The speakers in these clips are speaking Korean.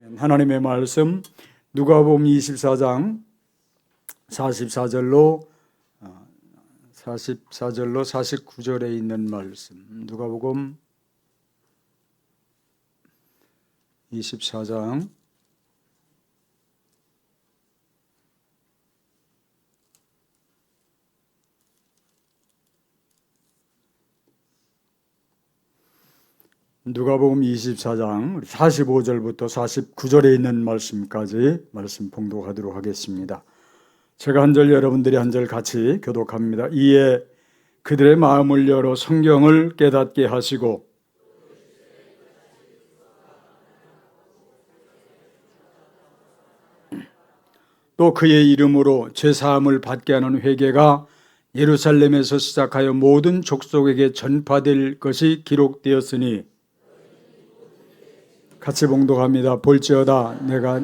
하나님의 말씀 누가복음 24장 44절로 49절에 있는 말씀. 누가복음 24장 45절부터 49절에 있는 말씀까지 말씀 봉독하도록 하겠습니다. 제가 한 절 여러분들이 한 절 같이 교독합니다. 이에 그들의 마음을 열어 성경을 깨닫게 하시고 또 그의 이름으로 죄사함을 받게 하는 회개가 예루살렘에서 시작하여 모든 족속에게 전파될 것이 기록되었으니 같이 봉독합니다. 볼지어다 내가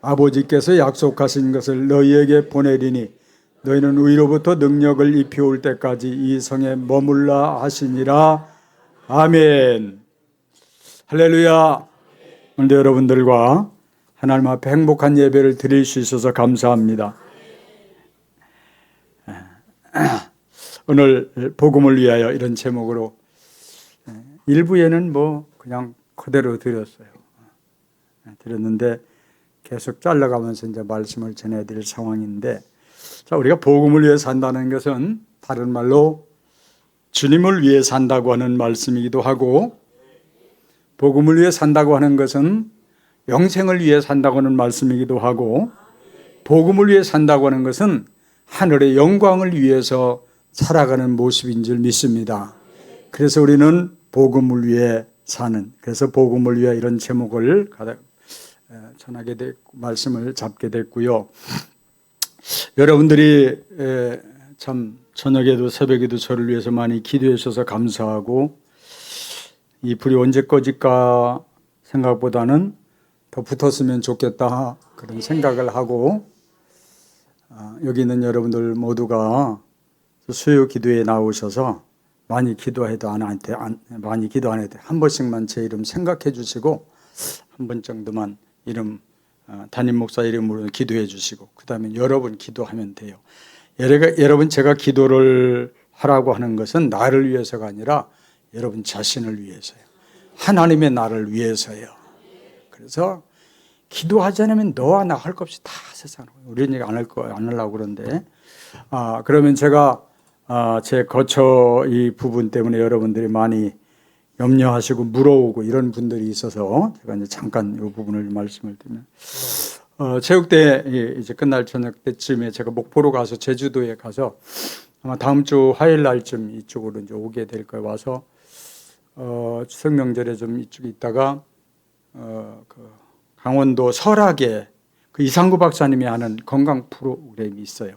아버지께서 약속하신 것을 너희에게 보내리니 너희는 위로부터 능력을 입혀올 때까지 이 성에 머물라 하시니라. 아멘. 할렐루야. 오늘도 여러분들과 하나님 앞에 행복한 예배를 드릴 수 있어서 감사합니다. 오늘 복음을 위하여 이런 제목으로 일부에는 그냥 그대로 드렸는데 계속 잘라가면서 이제 말씀을 전해드릴 상황인데, 자, 우리가 복음을 위해 산다는 것은 다른 말로 주님을 위해 산다고 하는 말씀이기도 하고, 복음을 위해 산다고 하는 것은 영생을 위해 산다고 하는 말씀이기도 하고, 복음을 위해 산다고 하는 것은 하늘의 영광을 위해서 살아가는 모습인 줄 믿습니다. 그래서 우리는 복음을 위해 사는, 그래서 복음을 위해 이런 제목을 전하게 됐고 말씀을 잡게 됐고요. 여러분들이 참 저녁에도 새벽에도 저를 위해서 많이 기도해 주셔서 감사하고, 이 불이 언제 꺼질까 생각보다는 더 붙었으면 좋겠다 그런 생각을 하고, 여기 있는 여러분들 모두가 수요 기도에 나오셔서 많이 기도해도 많이 기도 안 해도 한 번씩만 제 이름 생각해 주시고 한 번 정도만 이름 담임 목사 이름으로 기도해 주시고 그 다음에 여러분 기도하면 돼요. 여러분 제가 기도를 하라고 하는 것은 나를 위해서가 아니라 여러분 자신을 위해서요. 하나님의 나를 위해서요. 그래서 기도하지 않으면 너와 나 할 것 없이 다 세상으로 우리는 얘기 안 하려고 그러는데, 그러면 제가 제 거처 이 부분 때문에 여러분들이 많이 염려하시고 물어오고 이런 분들이 있어서 제가 이제 잠깐 이 부분을 말씀을 드리면, 체육대 이제 끝날 저녁 때쯤에 제가 목포로 가서 제주도에 가서 아마 다음 주 화요일 날쯤 이쪽으로 이제 오게 될 거예요. 와서 추석 명절에 좀 이쪽에 있다가 그 강원도 설악에 그 이상구 박사님이 하는 건강 프로그램이 있어요.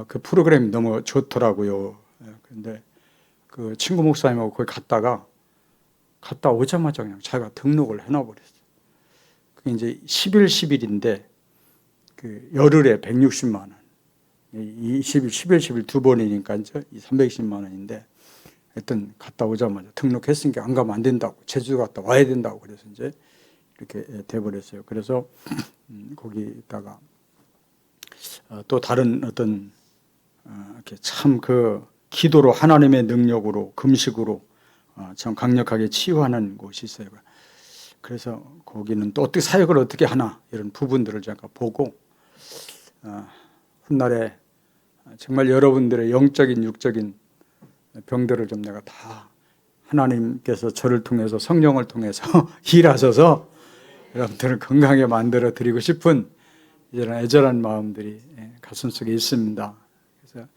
그 프로그램이 너무 좋더라고요. 그런데 그 친구 목사님하고 거기 갔다 오자마자 그냥 자기가 등록을 해놔버렸어요. 그게 이제 10일 10일인데 그 열흘에 160만 원. 10일 10일 두 번이니까 이제 320만 원인데, 하여튼 갔다 오자마자 등록했으니까 안 가면 안 된다고, 제주도 갔다 와야 된다고 그래서 이제 이렇게 돼버렸어요. 그래서 거기다가 또 다른 어떤 이렇게 참 그 기도로 하나님의 능력으로 금식으로 참 강력하게 치유하는 곳이 있어요. 그래서 거기는 또 어떻게 사역을 어떻게 하나 이런 부분들을 제가 보고, 훗날에 정말 여러분들의 영적인 육적인 병들을 좀 내가 다 하나님께서 저를 통해서 성령을 통해서 일하셔서 여러분들을 건강하게 만들어 드리고 싶은 이런 애절한 마음들이 가슴속에 있습니다. 그래서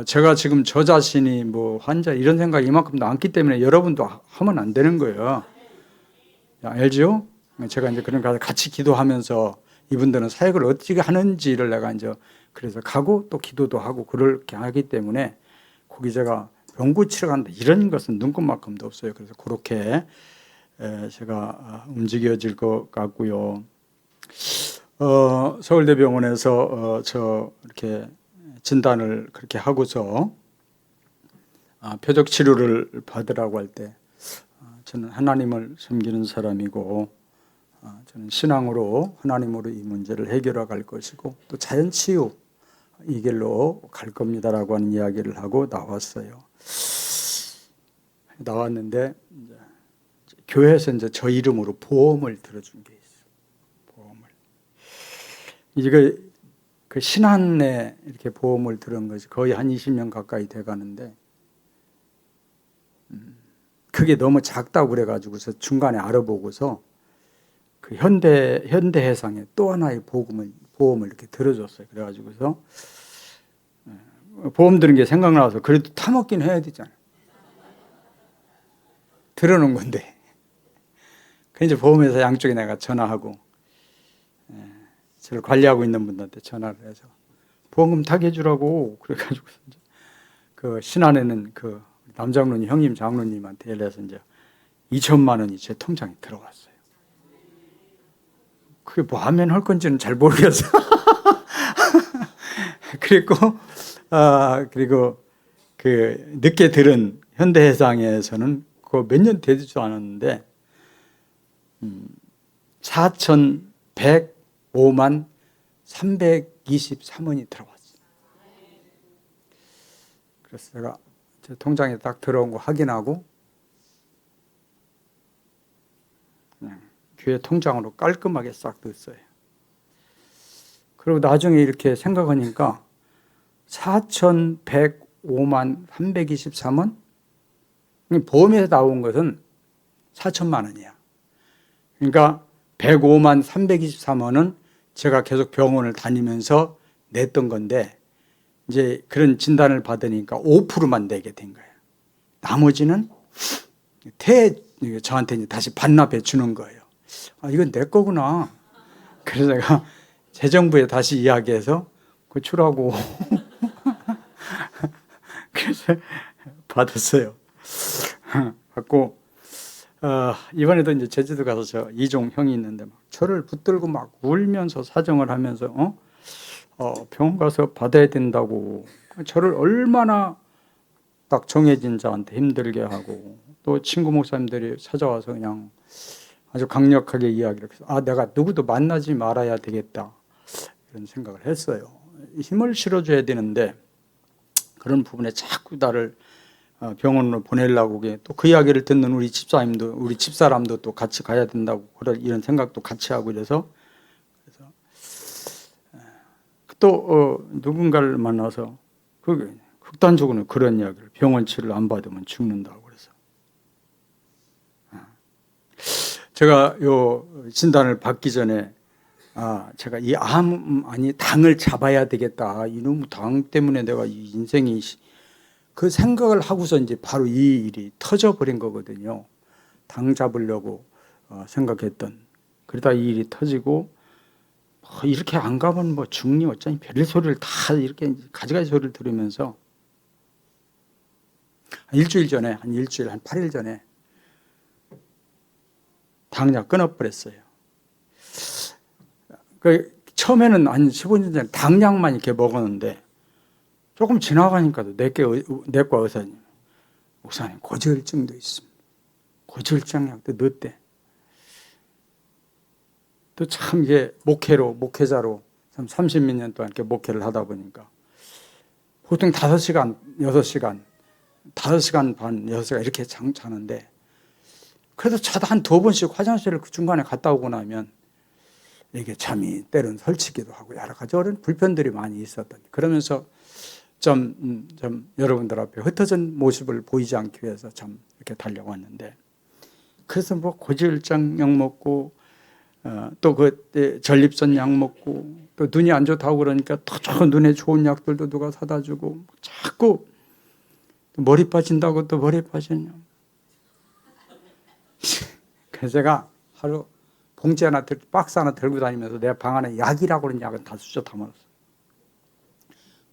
제가 지금 저 자신이 환자 이런 생각이 이만큼도 않기 때문에 여러분도 하면 안 되는 거예요. 알죠? 제가 이제 그런 가서 같이 기도하면서 이분들은 사역을 어떻게 하는지를 내가 이제 그래서 가고 또 기도도 하고 그렇게 하기 때문에 거기 제가 병 고치러 간다 이런 것은 눈꼽만큼도 없어요. 그래서 그렇게 제가 움직여질 것 같고요. 서울대병원에서 저 이렇게 진단을 그렇게 하고서 표적 치료를 받으라고 할 때 저는 하나님을 섬기는 사람이고 저는 신앙으로 하나님으로 이 문제를 해결해 갈 것이고 또 자연치유 이 길로 갈 겁니다라고 하는 이야기를 하고 나왔어요. 나왔는데 교회에서 이제 저 이름으로 보험을 들어준 게 있어요. 보험을. 이게 그 신한에 이렇게 보험을 들은 것이 거의 한 20년 가까이 돼 가는데 그게 너무 작다고 그래가지고서 중간에 알아보고서 그 현대해상에 또 하나의 보험을 이렇게 들어줬어요. 그래가지고서 보험 들은 게 생각나서 그래도 타먹긴 해야 되잖아요. 들어놓은 건데. 그 이제 보험회사 양쪽에 내가 전화하고 저를 관리하고 있는 분들한테 전화를 해서 보험금 타게 해주라고 그래가지고 그 신안에는 그 남장로님 형님 장로님한테 연락해서 이제 2천만 원이 제 통장에 들어갔어요. 그게 뭐 하면 할 건지는 잘 모르겠어. 그리고 그 늦게 들은 현대해상에서는 그거 몇 년 되지도 않았는데 4,105만 323원이 들어왔어요. 그래서 제가 제 통장에 딱 들어온 거 확인하고 그냥 교회 통장으로 깔끔하게 싹 넣었어요. 그리고 나중에 이렇게 생각하니까 4,105만 323원? 보험에서 나온 것은 4천만 원이야. 그러니까 105만 323원은 제가 계속 병원을 다니면서 냈던 건데 이제 그런 진단을 받으니까 5%만 내게 된 거예요. 나머지는 저한테 이제 다시 반납해 주는 거예요. 이건 내 거구나. 그래서 제가 재정부에 다시 이야기해서 고추라고 그래서 받았어요. 받고 이번에도 이제 제주도 가서 저 이종 형이 있는데 막 저를 붙들고 막 울면서 사정을 하면서 병원 가서 받아야 된다고 저를 얼마나 딱 정해진 자한테 힘들게 하고 또 친구 목사님들이 찾아와서 그냥 아주 강력하게 이야기를 해서 내가 누구도 만나지 말아야 되겠다 이런 생각을 했어요. 힘을 실어줘야 되는데 그런 부분에 자꾸 나를 병원으로 보내려고 또 그 이야기를 듣는 우리 집사람도 또 같이 가야 된다고 이런 생각도 같이 하고 이래서 또 누군가를 만나서 극단적으로 그런 이야기를 병원 치료를 안 받으면 죽는다고 그래서 제가 요 진단을 받기 전에 제가 이 당을 잡아야 되겠다. 이놈 당 때문에 내가 이 인생이 그 생각을 하고서 이제 바로 이 일이 터져버린 거거든요. 당 잡으려고 생각했던. 그러다 이 일이 터지고 이렇게 안 가면 뭐 죽니 어쩌니 별 소리를 다 이렇게 가지가지 소리를 들으면서 한 8일 전에 당약 끊어버렸어요. 처음에는 한 15년 전에 당약만 이렇게 먹었는데 조금 지나가니까도 내과 의사님, 목사님 고지혈증도 있습니다. 고지혈증 약도 넣었대. 또 참 이게 목회자로 30몇 년 동안 이렇게 목회를 하다 보니까 보통 5시간, 6시간, 5시간 반, 6시간 이렇게 자는데 그래도 자다 한 2번씩 화장실을 그 중간에 갔다 오고 나면 이게 잠이 때론 설치기도 하고 여러 가지 어려운 불편들이 많이 있었던 그러면서 좀 여러분들 앞에 흩어진 모습을 보이지 않기 위해서 참 이렇게 달려왔는데 그래서 뭐 고지혈증 약 먹고 또 그 전립선 약 먹고 또 눈이 안 좋다고 그러니까 더 눈에 좋은 약들도 누가 사다 주고 자꾸 머리 빠진다고 또 머리 빠지냐. 그래서 제가 하루 봉지 하나 박스 하나 들고 다니면서 내 방 안에 약이라고 그런 약은 다 쑤셔 담아놨어요.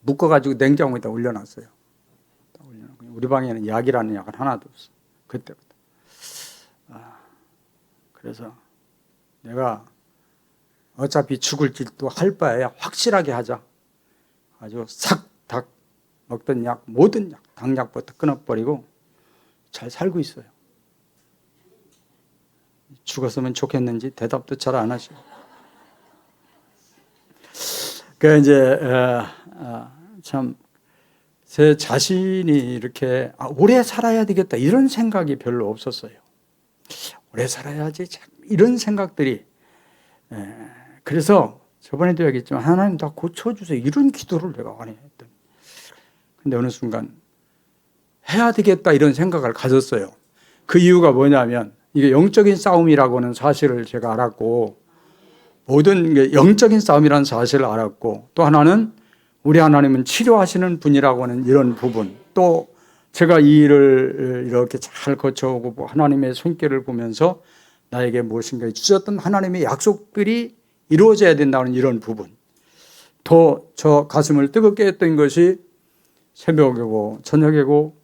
묶어가지고 냉장고에다 올려놨어요. 우리 방에는 약이라는 약은 하나도 없어. 그때부터. 그래서 내가 어차피 죽을 짓도 할 바에야 확실하게 하자. 아주 싹 먹던 약, 모든 약, 당약부터 끊어버리고 잘 살고 있어요. 죽었으면 좋겠는지 대답도 잘 안 하시고. 그 이제 참 제 자신이 이렇게 오래 살아야 되겠다 이런 생각이 별로 없었어요. 오래 살아야지 이런 생각들이. 그래서 저번에도 얘기했지만 하나님 다 고쳐주세요 이런 기도를 내가 안 했던. 근데 어느 순간 해야 되겠다 이런 생각을 가졌어요. 그 이유가 뭐냐면 이게 영적인 싸움이라고는 사실을 제가 알았고, 모든 게 영적인 싸움이라는 사실을 알았고, 또 하나는 우리 하나님은 치료하시는 분이라고 하는 이런 부분, 또 제가 이 일을 이렇게 잘 거쳐오고 하나님의 손길을 보면서 나에게 무엇인가 주셨던 하나님의 약속들이 이루어져야 된다는 이런 부분, 또 저 가슴을 뜨겁게 했던 것이 새벽이고 저녁이고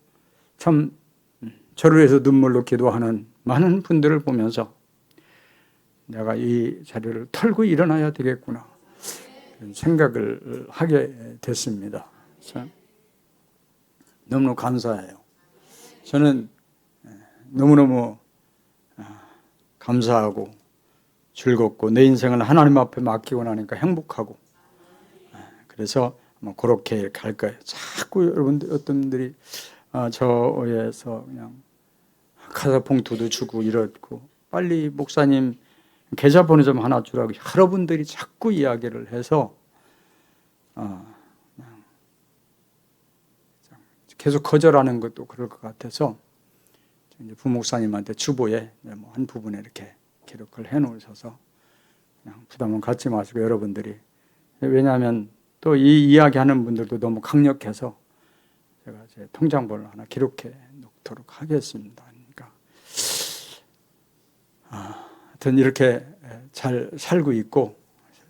참 저를 위해서 눈물로 기도하는 많은 분들을 보면서 내가 이 자리를 털고 일어나야 되겠구나 생각을 하게 됐습니다. 너무너무 감사해요. 저는 너무너무 감사하고 즐겁고 내 인생을 하나님 앞에 맡기고 나니까 행복하고, 그래서 그렇게 이렇게 할 거예요. 자꾸 여러분들 어떤 분들이 저에서 그냥 카사봉투도 주고 이렇고, 빨리 목사님 계좌번호 좀 하나 주라고 여러분들이 자꾸 이야기를 해서 계속 거절하는 것도 그럴 것 같아서 이제 부목사님한테 주보에 한 부분에 이렇게 기록을 해놓으셔서 그냥 부담은 갖지 마시고 여러분들이, 왜냐하면 또 이 이야기하는 분들도 너무 강력해서 제가 제 통장번호 하나 기록해 놓도록 하겠습니다. 그러니까 하여튼 이렇게 잘 살고 있고,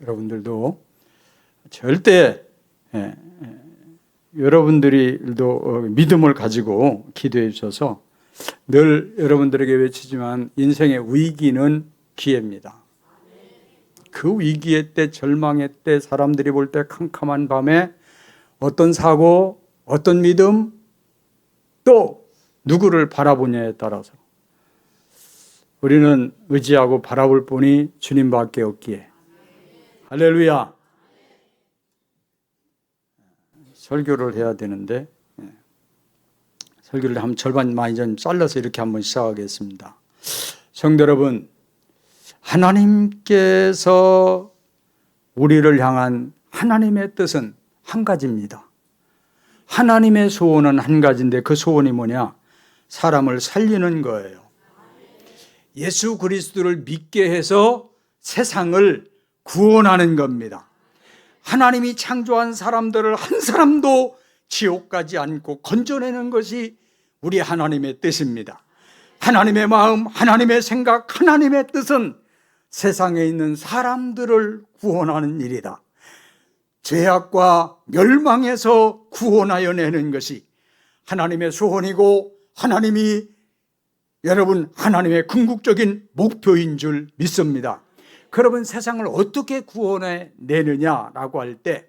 여러분들도 절대 여러분들이도 믿음을 가지고 기도해 주셔서 늘 여러분들에게 외치지만 인생의 위기는 기회입니다. 그 위기의 때, 절망의 때, 사람들이 볼 때 캄캄한 밤에 어떤 사고, 어떤 믿음, 또 누구를 바라보냐에 따라서 우리는 의지하고 바라볼 분이 주님밖에 없기에. 할렐루야. 설교를 해야 되는데 설교를 한 절반 많이 좀 잘라서 이렇게 한번 시작하겠습니다. 성도 여러분, 하나님께서 우리를 향한 하나님의 뜻은 한 가지입니다. 하나님의 소원은 한 가지인데 그 소원이 뭐냐? 사람을 살리는 거예요. 예수 그리스도를 믿게 해서 세상을 구원하는 겁니다. 하나님이 창조한 사람들을 한 사람도 지옥 가지 않고 건져내는 것이 우리 하나님의 뜻입니다. 하나님의 마음, 하나님의 생각, 하나님의 뜻은 세상에 있는 사람들을 구원하는 일이다. 죄악과 멸망에서 구원하여 내는 것이 하나님의 소원이고, 하나님이 여러분 하나님의 궁극적인 목표인 줄 믿습니다. 그러면 세상을 어떻게 구원해 내느냐라고 할 때,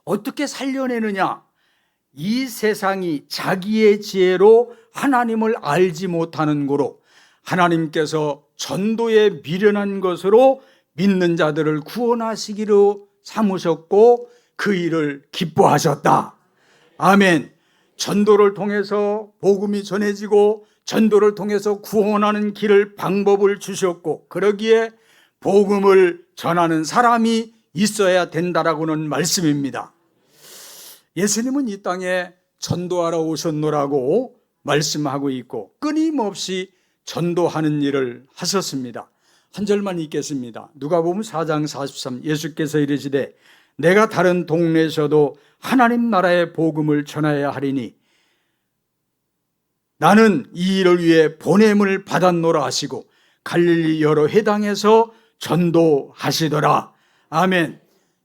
어떻게 살려내느냐? 이 세상이 자기의 지혜로 하나님을 알지 못하는 거로 하나님께서 전도에 미련한 것으로 믿는 자들을 구원하시기로 삼으셨고 그 일을 기뻐하셨다. 아멘. 전도를 통해서 복음이 전해지고 전도를 통해서 구원하는 길을, 방법을 주셨고, 그러기에 복음을 전하는 사람이 있어야 된다라고는 말씀입니다. 예수님은 이 땅에 전도하러 오셨노라고 말씀하고 있고 끊임없이 전도하는 일을 하셨습니다. 한 절만 읽겠습니다. 누가복음 4장 43, 예수께서 이르시되 내가 다른 동네에서도 하나님 나라의 복음을 전하여야 하리니 나는 이 일을 위해 보냄을 받았노라 하시고 갈릴리 여러 회당에서 전도하시더라. 아멘.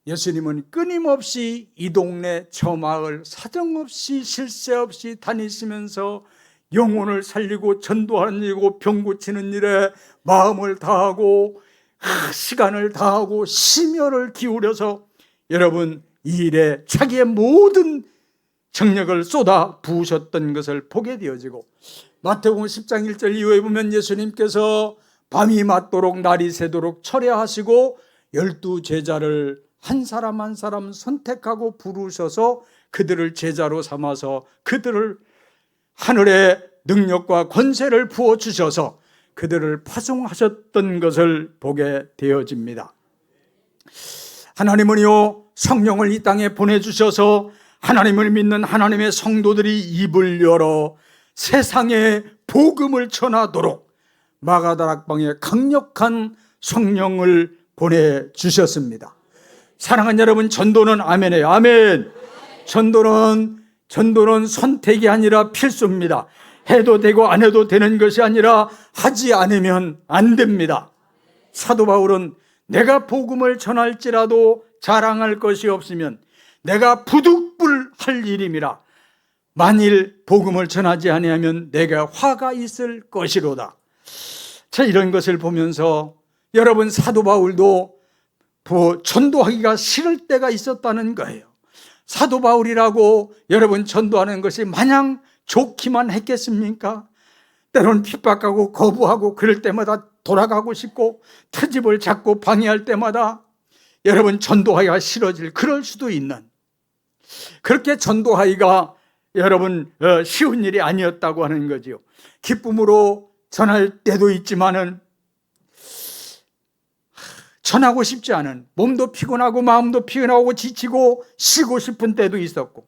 예수님은 끊임없이 이 동네 저 마을 사정없이 쉴 새 없이 다니시면서 영혼을 살리고 전도하는 일이고 병 고치는 일에 마음을 다하고 시간을 다하고 심혈을 기울여서 여러분 이 일에 자기의 모든 정력을 쏟아 부으셨던 것을 보게 되어지고, 마태복음 10장 1절 이후에 보면 예수님께서 밤이 맞도록 날이 새도록 철야하시고 12 제자를 한 사람 한 사람 선택하고 부르셔서 그들을 제자로 삼아서 그들을 하늘의 능력과 권세를 부어주셔서 그들을 파송하셨던 것을 보게 되어집니다. 하나님은요, 성령을 이 땅에 보내주셔서 하나님을 믿는 하나님의 성도들이 입을 열어 세상에 복음을 전하도록 마가다락방에 강력한 성령을 보내주셨습니다. 사랑하는 여러분, 전도는 아멘이에요. 아멘. 전도는 선택이 아니라 필수입니다. 해도 되고 안 해도 되는 것이 아니라 하지 않으면 안 됩니다. 사도 바울은 내가 복음을 전할지라도 자랑할 것이 없으면 내가 부득불할 일임이라. 만일 복음을 전하지 아니하면 내가 화가 있을 것이로다. 자, 이런 것을 보면서 여러분, 사도 바울도 전도하기가 싫을 때가 있었다는 거예요. 사도 바울이라고 여러분 전도하는 것이 마냥 좋기만 했겠습니까? 때로는 핍박하고 거부하고 그럴 때마다 돌아가고 싶고 트집을 잡고 방해할 때마다 여러분 전도하기가 싫어질 그럴 수도 있는, 그렇게 전도하기가 여러분 쉬운 일이 아니었다고 하는 거지요. 기쁨으로 전할 때도 있지만은 전하고 싶지 않은, 몸도 피곤하고 마음도 피곤하고 지치고 쉬고 싶은 때도 있었고,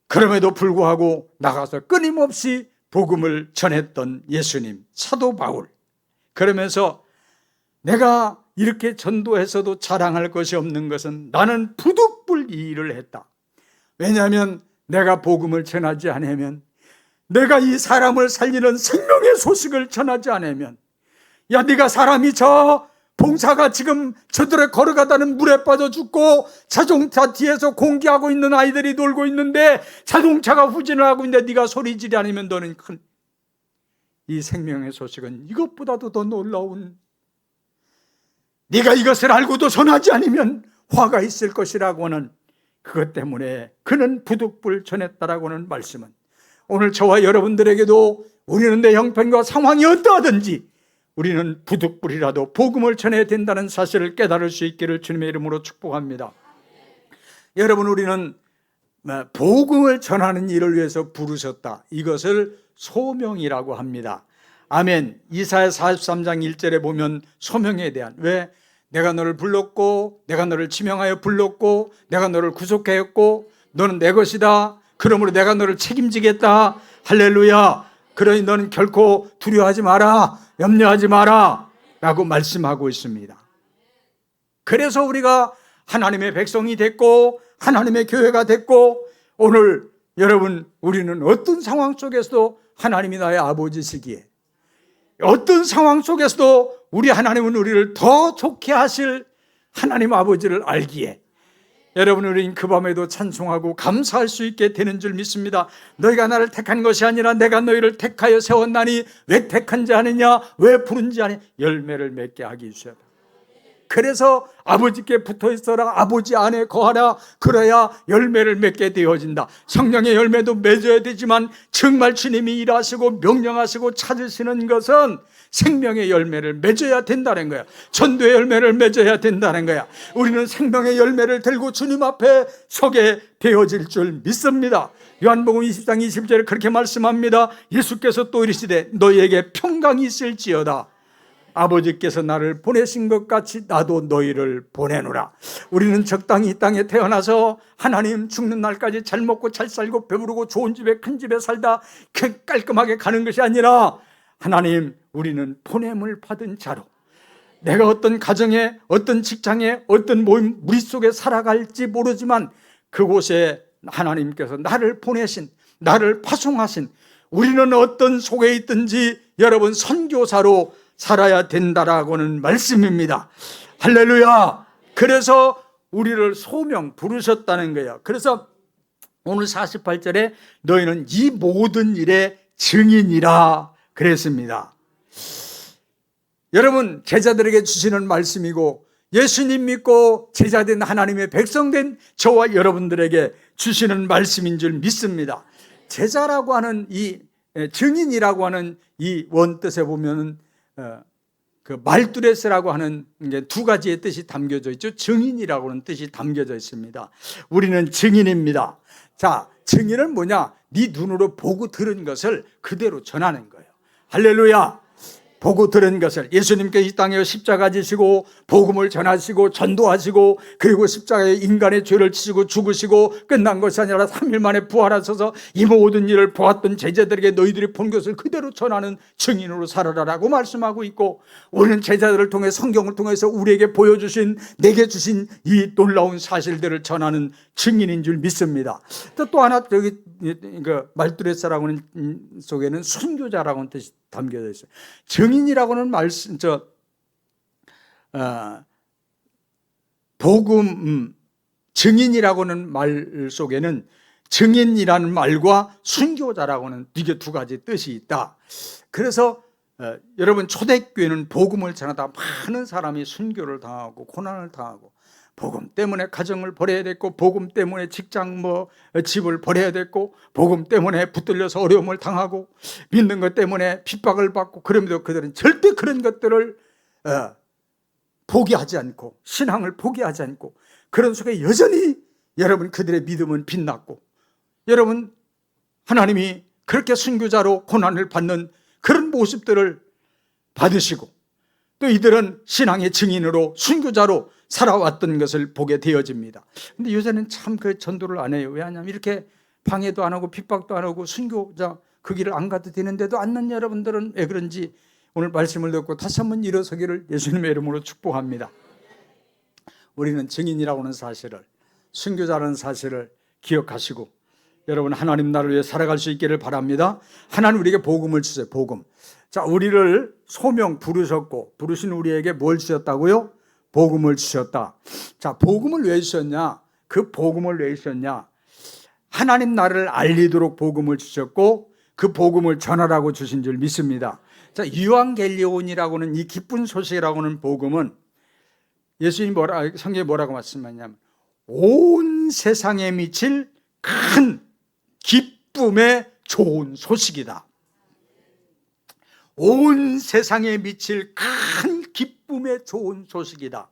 그럼에도 불구하고 나가서 끊임없이 복음을 전했던 예수님, 사도 바울. 그러면서 내가 이렇게 전도해서도 자랑할 것이 없는 것은 나는 부득불 이 일을 했다. 왜냐하면 내가 복음을 전하지 않으면, 내가 이 사람을 살리는 생명의 소식을 전하지 않으면, 야, 네가 사람이 저 봉사가 지금 저들에 걸어가다는 물에 빠져 죽고 자동차 뒤에서 공기하고 있는 아이들이 놀고 있는데 자동차가 후진을 하고 있는데 네가 소리지르지 않으면 너는 이 생명의 소식은 이것보다도 더 놀라운, 네가 이것을 알고도 전하지 않으면 화가 있을 것이라고 하는 그것 때문에 그는 부득불 전했다라고 하는 말씀은, 오늘 저와 여러분들에게도 우리는 내 형편과 상황이 어떠하든지 우리는 부득불이라도 복음을 전해야 된다는 사실을 깨달을 수 있기를 주님의 이름으로 축복합니다. 여러분, 우리는 복음을 전하는 일을 위해서 부르셨다. 이것을 소명이라고 합니다. 아멘. 이사야 43장 1절에 보면 소명에 대한, 왜? 내가 너를 불렀고 내가 너를 지명하여 불렀고 내가 너를 구속하였고 너는 내 것이다. 그러므로 내가 너를 책임지겠다. 할렐루야. 그러니 너는 결코 두려워하지 마라, 염려하지 마라 라고 말씀하고 있습니다. 그래서 우리가 하나님의 백성이 됐고 하나님의 교회가 됐고, 오늘 여러분 우리는 어떤 상황 속에서도 하나님이 나의 아버지시기에, 어떤 상황 속에서도 우리 하나님은 우리를 더 좋게 하실 하나님 아버지를 알기에 여러분, 우리는 그 밤에도 찬송하고 감사할 수 있게 되는 줄 믿습니다. 너희가 나를 택한 것이 아니라 내가 너희를 택하여 세웠나니 왜 택한지 아느냐, 왜 부른지 아느냐, 열매를 맺게 하기 위해서다. 그래서 아버지께 붙어 있어라, 아버지 안에 거하라, 그래야 열매를 맺게 되어진다. 성령의 열매도 맺어야 되지만 정말 주님이 일하시고 명령하시고 찾으시는 것은 생명의 열매를 맺어야 된다는 거야. 전도의 열매를 맺어야 된다는 거야. 우리는 생명의 열매를 들고 주님 앞에 서게 되어질 줄 믿습니다. 요한복음 20장 20절에 그렇게 말씀합니다. 예수께서 또 이르시되 너희에게 평강이 있을지어다. 아버지께서 나를 보내신 것 같이 나도 너희를 보내노라. 우리는 적당히 이 땅에 태어나서 하나님 죽는 날까지 잘 먹고 잘 살고 배부르고 좋은 집에 큰 집에 살다 깔끔하게 가는 것이 아니라, 하나님, 우리는 보냄을 받은 자로 내가 어떤 가정에, 어떤 직장에, 어떤 무리 속에 살아갈지 모르지만 그곳에 하나님께서 나를 보내신, 나를 파송하신, 우리는 어떤 속에 있든지 여러분 선교사로 살아야 된다라고는 말씀입니다. 할렐루야. 그래서 우리를 소명 부르셨다는 거예요. 그래서 오늘 48절에 너희는 이 모든 일의 증인이라 그랬습니다. 여러분, 제자들에게 주시는 말씀이고 예수님 믿고 제자된 하나님의 백성된 저와 여러분들에게 주시는 말씀인 줄 믿습니다. 제자라고 하는 이 증인이라고 하는 이 원뜻에 보면은 그 말두레스라고 하는 게 두 가지의 뜻이 담겨져 있죠. 증인이라고 하는 뜻이 담겨져 있습니다. 우리는 증인입니다. 자, 증인은 뭐냐? 네 눈으로 보고 들은 것을 그대로 전하는 거예요. 할렐루야. 보고 들은 것을 예수님께서 이 땅에 십자가 지시고 복음을 전하시고 전도하시고 그리고 십자가에 인간의 죄를 지시고 죽으시고 끝난 것이 아니라 3일 만에 부활하셔서 이 모든 일을 보았던 제자들에게 너희들이 본 것을 그대로 전하는 증인으로 살아라라고 말씀하고 있고, 우리는 제자들을 통해 성경을 통해서 우리에게 보여주신 내게 주신 이 놀라운 사실들을 전하는 증인인 줄 믿습니다. 또 하나 여기 말두레스라고 하는 속에는 순교자라고 하는 뜻이 담겨져 있어요. 증인이라고는 말씀, 복음, 증인이라고는 말 속에는 증인이라는 말과 순교자라고 하는 이게 두 가지 뜻이 있다. 그래서 여러분, 초대교회는 복음을 전하다 많은 사람이 순교를 당하고 고난을 당하고, 복음 때문에 가정을 버려야 됐고, 복음 때문에 직장 집을 버려야 됐고, 복음 때문에 붙들려서 어려움을 당하고, 믿는 것 때문에 핍박을 받고, 그럼에도 그들은 절대 그런 것들을 포기하지 않고, 신앙을 포기하지 않고, 그런 속에 여전히 여러분 그들의 믿음은 빛났고, 여러분 하나님이 그렇게 순교자로 고난을 받는 그런 모습들을 받으시고, 또 이들은 신앙의 증인으로 순교자로 살아왔던 것을 보게 되어집니다. 근데 요새는 참 그 전도를 안 해요. 왜냐하면 이렇게 방해도 안 하고 핍박도 안 하고 순교자 그 길을 안 가도 되는데도 않는 여러분들은 왜 그런지 오늘 말씀을 듣고 다시 한번 일어서기를 예수님의 이름으로 축복합니다. 우리는 증인이라고 하는 사실을, 순교자라는 사실을 기억하시고 여러분 하나님 나라를 위해 살아갈 수 있기를 바랍니다. 하나님 우리에게 복음을 주세요. 복음. 자, 우리를 소명 부르셨고, 부르신 우리에게 뭘 주셨다고요? 복음을 주셨다. 자, 복음을 왜 주셨냐? 그 복음을 왜 주셨냐? 하나님 나라를 알리도록 복음을 주셨고, 그 복음을 전하라고 주신 줄 믿습니다. 자, 유앙겔리온이라고는, 이 기쁜 소식이라고는 복음은 예수님이 성경에 뭐라고 말씀하냐면 온 세상에 미칠 큰 기쁨의 좋은 소식이다. 온 세상에 미칠 큰 기쁨의 좋은 소식이다.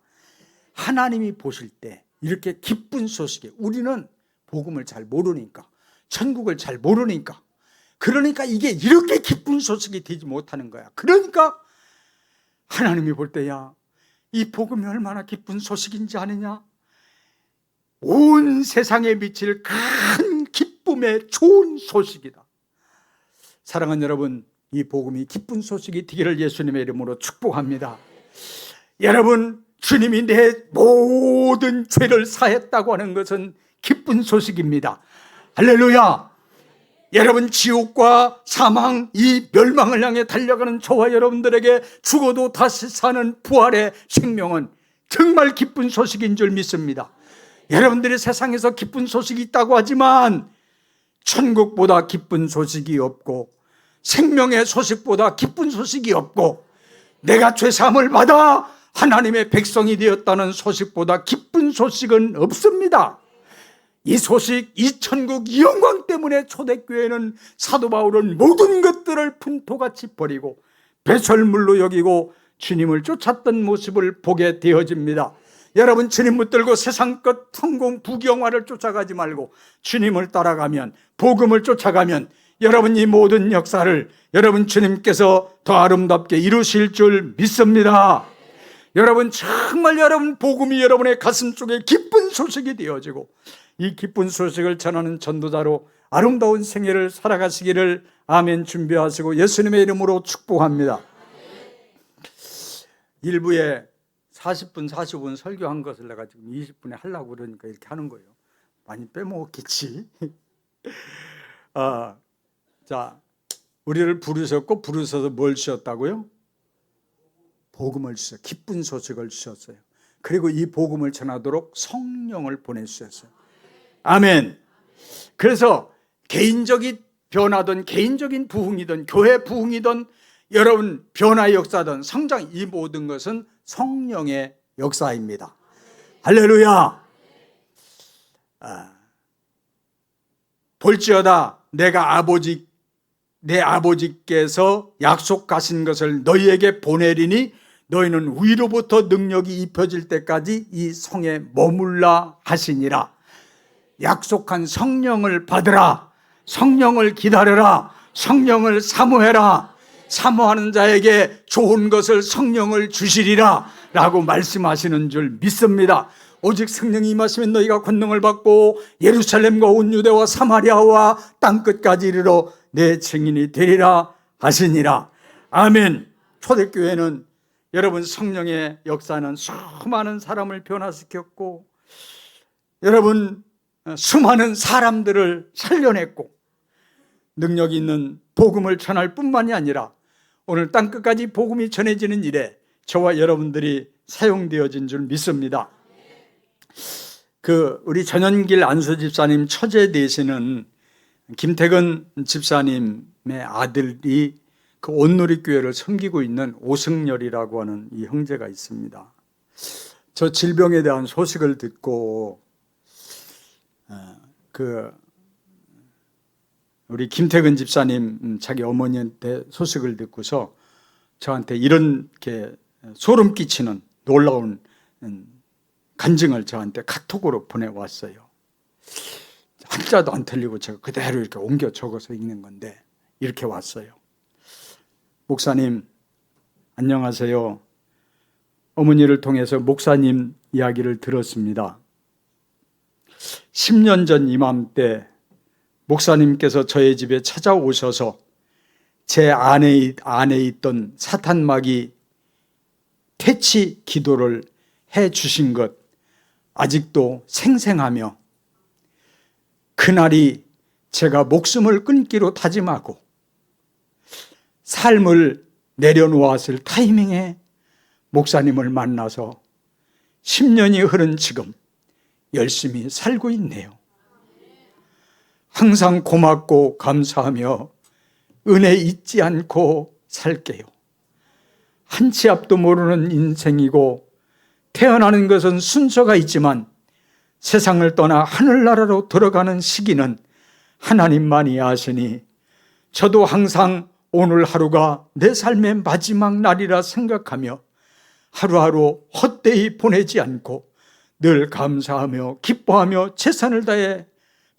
하나님이 보실 때 이렇게 기쁜 소식이, 우리는 복음을 잘 모르니까, 천국을 잘 모르니까, 그러니까 이게 이렇게 기쁜 소식이 되지 못하는 거야. 그러니까 하나님이 볼 때야 이 복음이 얼마나 기쁜 소식인지 아느냐? 온 세상에 미칠 큰 기쁨의 좋은 소식이다. 사랑하는 여러분, 이 복음이 기쁜 소식이 되기를 예수님의 이름으로 축복합니다. 여러분, 주님이 내 모든 죄를 사했다고 하는 것은 기쁜 소식입니다. 할렐루야. 여러분, 지옥과 사망, 이 멸망을 향해 달려가는 저와 여러분들에게 죽어도 다시 사는 부활의 생명은 정말 기쁜 소식인 줄 믿습니다. 여러분들이 세상에서 기쁜 소식이 있다고 하지만 천국보다 기쁜 소식이 없고, 생명의 소식보다 기쁜 소식이 없고, 내가 죄사함을 받아 하나님의 백성이 되었다는 소식보다 기쁜 소식은 없습니다. 이 소식, 이 천국, 이 영광 때문에 초대교회는, 사도 바울은 모든 것들을 분토같이 버리고 배설물로 여기고 주님을 쫓았던 모습을 보게 되어집니다. 여러분, 주님 붙들고 세상 것 성공 부경화를 쫓아가지 말고 주님을 따라가면, 복음을 쫓아가면 여러분 이 모든 역사를 여러분 주님께서 더 아름답게 이루실 줄 믿습니다. 여러분, 정말 여러분 복음이 여러분의 가슴 속에 기쁜 소식이 되어지고, 이 기쁜 소식을 전하는 전도자로 아름다운 생애를 살아가시기를 아멘 준비하시고 예수님의 이름으로 축복합니다. 일부에 40분 45분 설교한 것을 내가 지금 20분에 하려고 그러니까 이렇게 하는 거예요. 많이 빼먹었겠지. 자, 우리를 부르셨고, 부르셔서 뭘 주셨다고요? 복음을 주셨어요. 기쁜 소식을 주셨어요. 그리고 이 복음을 전하도록 성령을 보내주셨어요. 아멘. 그래서 개인적인 변화든 개인적인 부흥이든 교회 부흥이든 여러분 변화의 역사든 성장, 이 모든 것은 성령의 역사입니다. 할렐루야. 볼지어다 내가 내 아버지께서 약속하신 것을 너희에게 보내리니 너희는 위로부터 능력이 입혀질 때까지 이 성에 머물라 하시니라. 약속한 성령을 받으라. 성령을 기다려라. 성령을 사모해라. 사모하는 자에게 좋은 것을 성령을 주시리라 라고 말씀하시는 줄 믿습니다. 오직 성령이 임하시면 너희가 권능을 받고 예루살렘과 온 유대와 사마리아와 땅끝까지 이르러 내 증인이 되리라 하시니라. 아멘. 초대교회는 여러분 성령의 역사는 수많은 사람을 변화시켰고 여러분 수많은 사람들을 살려냈고 능력 있는 복음을 전할 뿐만이 아니라 오늘 땅끝까지 복음이 전해지는 일에 저와 여러분들이 사용되어진 줄 믿습니다. 우리 전현길 안수집사님 처제 되시는 김태근 집사님의 아들이 그 온누리교회를 섬기고 있는 오승열이라고 하는 이 형제가 있습니다. 저 질병에 대한 소식을 듣고 우리 김태근 집사님 자기 어머니한테 소식을 듣고서 저한테 이렇게 소름 끼치는 놀라운 간증을 저한테 카톡으로 보내왔어요. 한자도 안 틀리고 제가 그대로 이렇게 옮겨 적어서 읽는 건데 이렇게 왔어요. 목사님 안녕하세요. 어머니를 통해서 목사님 이야기를 들었습니다. 10년 전 이맘때 목사님께서 저의 집에 찾아오셔서 제 안에 있던 사탄마귀 퇴치 기도를 해 주신 것 아직도 생생하며 그날이 제가 목숨을 끊기로 다짐하고 삶을 내려놓았을 타이밍에 목사님을 만나서 10년이 흐른 지금 열심히 살고 있네요. 항상 고맙고 감사하며 은혜 잊지 않고 살게요. 한 치 앞도 모르는 인생이고 태어나는 것은 순서가 있지만 세상을 떠나 하늘나라로 들어가는 시기는 하나님만이 아시니 저도 항상 오늘 하루가 내 삶의 마지막 날이라 생각하며 하루하루 헛되이 보내지 않고 늘 감사하며 기뻐하며 최선을 다해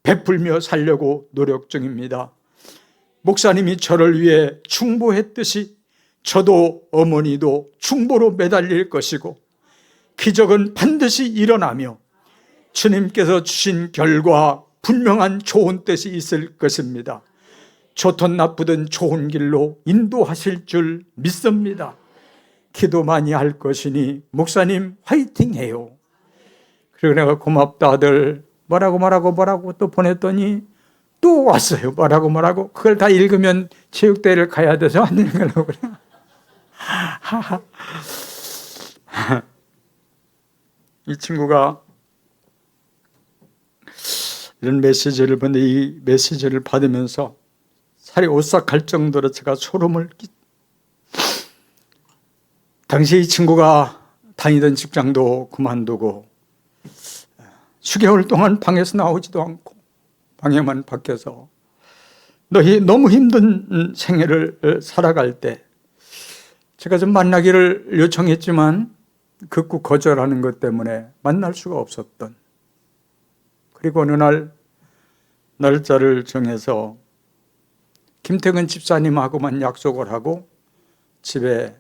베풀며 살려고 노력 중입니다. 목사님이 저를 위해 중보했듯이 저도 어머니도 중보로 매달릴 것이고 기적은 반드시 일어나며 주님께서 주신 결과 분명한 좋은 뜻이 있을 것입니다. 좋든 나쁘든 좋은 길로 인도하실 줄 믿습니다. 기도 많이 할 것이니 목사님 화이팅 해요. 그리고 내가 고맙다 아들 뭐라고 또 보냈더니 또 왔어요. 뭐라고 그걸 다 읽으면 체육대회를 가야 돼서 안 읽으려고 그래. 이 친구가 이런 메시지를 보는데 이 메시지를 받으면서 살이 오싹할 정도로 제가 소름을 당시 이 친구가 다니던 직장도 그만두고 수개월 동안 방에서 나오지도 않고 방에만 밖에서 너무 힘든 생애를 살아갈 때 제가 좀 만나기를 요청했지만 극구 거절하는 것 때문에 만날 수가 없었던, 그리고 어느 날 날짜를 정해서 김태근 집사님하고만 약속을 하고 집에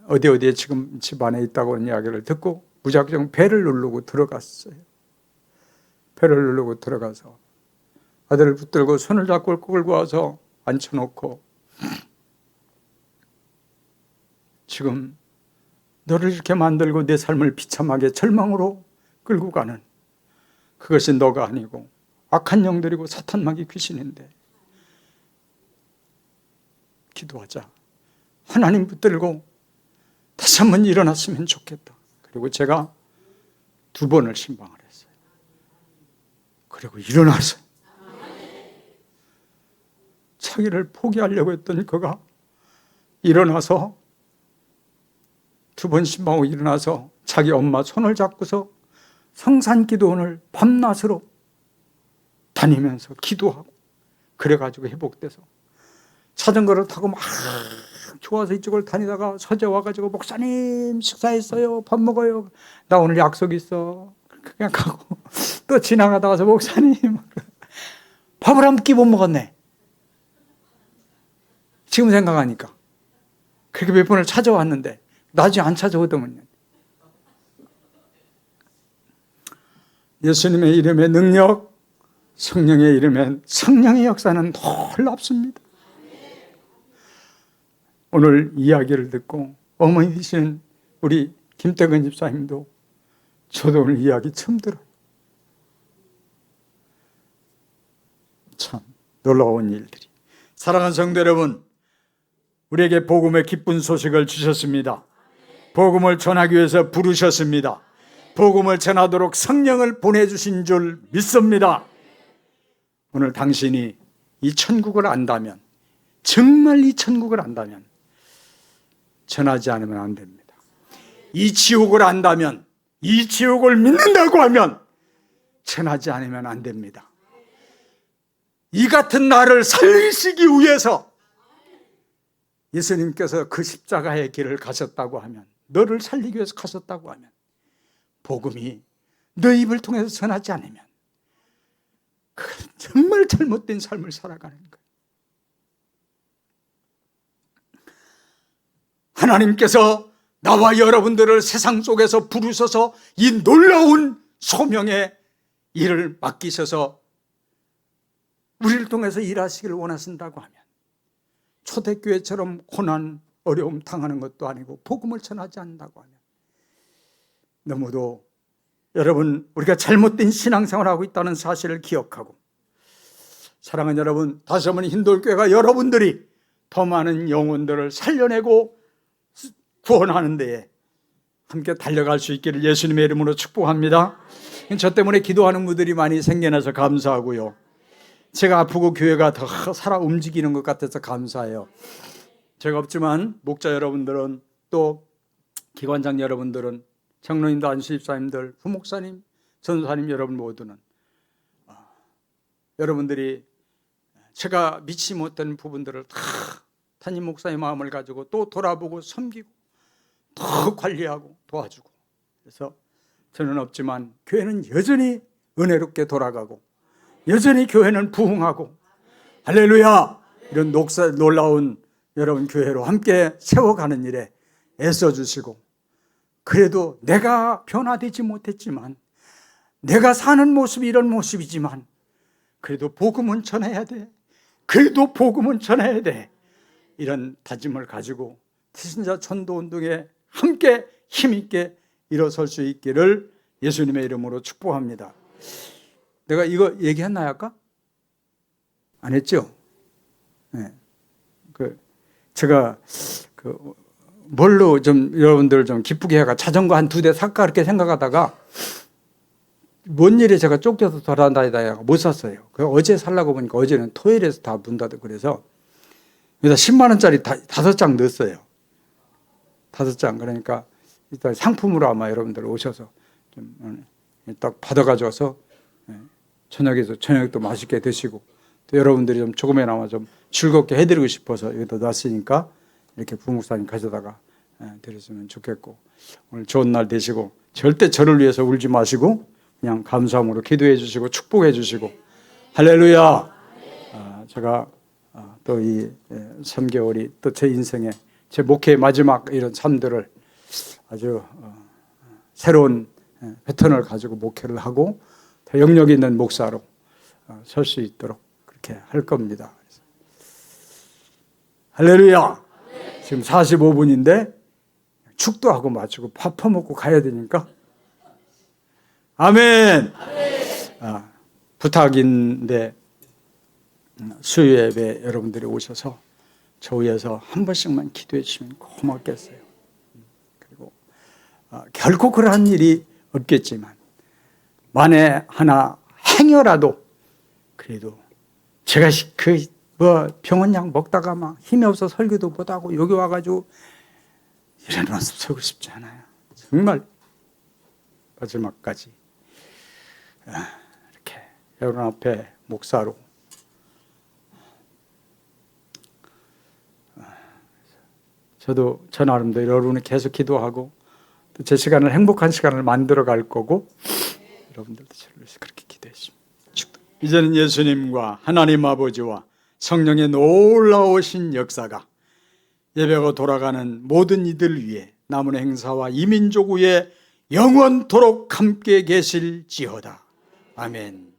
어디에 지금 집 안에 있다고 하는 이야기를 듣고 무작정 배를 누르고 들어갔어요. 배를 누르고 들어가서 아들을 붙들고 손을 잡고 끌고 와서 앉혀놓고 지금 너를 이렇게 만들고 내 삶을 비참하게 절망으로 끌고 가는 그것이 너가 아니고 악한 영들이고 사탄마귀 귀신인데 기도하자. 하나님 붙들고 다시 한번 일어났으면 좋겠다. 그리고 제가 2번을 신방을 했어요. 그리고 일어나서 자기를 포기하려고 했던 그가 일어나서 2번 신방하고 일어나서 자기 엄마 손을 잡고서 성산기도원을 밤낮으로 다니면서 기도하고 그래가지고 회복돼서 자전거를 타고 막 좋아서 이쪽을 다니다가 서재 와가지고 목사님 식사했어요? 밥 먹어요? 나 오늘 약속 있어. 그냥 가고 또 지나가다가서 목사님 밥을 한 끼 못 먹었네. 지금 생각하니까 그렇게 몇 번을 찾아왔는데 나중에 안 찾아오더군요. 예수님의 이름의 능력, 성령의 이름엔 성령의 역사는 놀랍습니다. 오늘 이야기를 듣고 어머니 되시는 우리 김태근 집사님도 저도 오늘 이야기 처음 들어요. 참 놀라운 일들이. 사랑하는 성도 여러분, 우리에게 복음의 기쁜 소식을 주셨습니다. 복음을 전하기 위해서 부르셨습니다. 복음을 전하도록 성령을 보내주신 줄 믿습니다. 오늘 당신이 이 천국을 안다면, 정말 이 천국을 안다면 전하지 않으면 안 됩니다. 이 지옥을 안다면, 이 지옥을 믿는다고 하면 전하지 않으면 안 됩니다. 이 같은 나를 살리시기 위해서 예수님께서 그 십자가의 길을 가셨다고 하면, 너를 살리기 위해서 가셨다고 하면 복음이 너 입을 통해서 전하지 않으면 그건 정말 잘못된 삶을 살아가는 거예요. 하나님께서 나와 여러분들을 세상 속에서 부르셔서 이 놀라운 소명의 일을 맡기셔서 우리를 통해서 일하시기를 원하신다고 하면 초대교회처럼 고난, 어려움 당하는 것도 아니고 복음을 전하지 않는다고 하면 너무도 여러분, 우리가 잘못된 신앙생활을 하고 있다는 사실을 기억하고, 사랑하는 여러분, 다시 한번 hin돌교회가 여러분들이 더 많은 영혼들을 살려내고 구원하는 데에 함께 달려갈 수 있기를 예수님의 이름으로 축복합니다. 저 때문에 기도하는 분들이 많이 생겨나서 감사하고요. 제가 아프고 교회가 더 살아 움직이는 것 같아서 감사해요. 제가 없지만 목자 여러분들은, 또 기관장 여러분들은, 장로님들, 안수집사님들, 부목사님, 전사님 여러분 모두는 여러분들이 제가 미치 못한 부분들을 다 담임 목사의 마음을 가지고 또 돌아보고 섬기고 더 관리하고 도와주고, 그래서 저는 없지만 교회는 여전히 은혜롭게 돌아가고 여전히 교회는 부흥하고, 할렐루야, 이런 놀라운 여러분 교회로 함께 세워가는 일에 애써주시고, 그래도 내가 변화되지 못했지만, 내가 사는 모습이 이런 모습이지만 그래도 복음은 전해야 돼, 그래도 복음은 전해야 돼, 이런 다짐을 가지고 태신자 전도운동에 함께 힘있게 일어설 수 있기를 예수님의 이름으로 축복합니다. 내가 이거 얘기했나요 아까? 안 했죠? 네. 제가 뭘로 좀 여러분들 좀 기쁘게 해가 자전거 한 2대 살까 그렇게 생각하다가 뭔 일에 제가 쫓겨서 돌아다니다가 못 샀어요. 어제 살라고 보니까 어제는 토요일에서 다 문 닫고, 그래서 여기다 10만 원짜리 5장 넣었어요. 5장. 그러니까 일단 상품으로 아마 여러분들 오셔서 좀 딱 받아가져와서 저녁에도 저녁도 맛있게 드시고, 또 여러분들이 좀 조금이나마 좀 즐겁게 해드리고 싶어서 여기다 놨으니까 이렇게 부목사님 가져다가 드렸으면 좋겠고, 오늘 좋은 날 되시고, 절대 저를 위해서 울지 마시고 그냥 감사함으로 기도해 주시고 축복해 주시고, 할렐루야. 제가 또 이 3개월이 또 제 인생의, 제 목회의 마지막 이런 삶들을 아주 새로운 패턴을 가지고 목회를 하고 더 영역 있는 목사로 설 수 있도록 그렇게 할 겁니다. 할렐루야. 지금 45분인데 축도 하고 마치고 밥 퍼먹고 가야 되니까, 아멘. 부탁인데 수요 예배 여러분들이 오셔서 저 위해서 한 번씩만 기도해 주시면 고맙겠어요. 그리고 결코 그러한 일이 없겠지만 만에 하나 행여라도 그래도 제가 병원약 먹다가 막 힘이 없어 설교도 못하고 여기 와가지고 이런 모습 서고 싶지 않아요. 정말 마지막까지 이렇게 여러분 앞에 목사로 저도 저 나름대로 여러분을 계속 기도하고 또 제 시간을 행복한 시간을 만들어 갈 거고 여러분들도 저를 위해서 그렇게 기도했습니다. 이제는 예수님과 하나님 아버지와 성령의 놀라우신 역사가 예배가 돌아가는 모든 이들 위해 남은 행사와 이민족 위에 영원토록 함께 계실지어다. 아멘.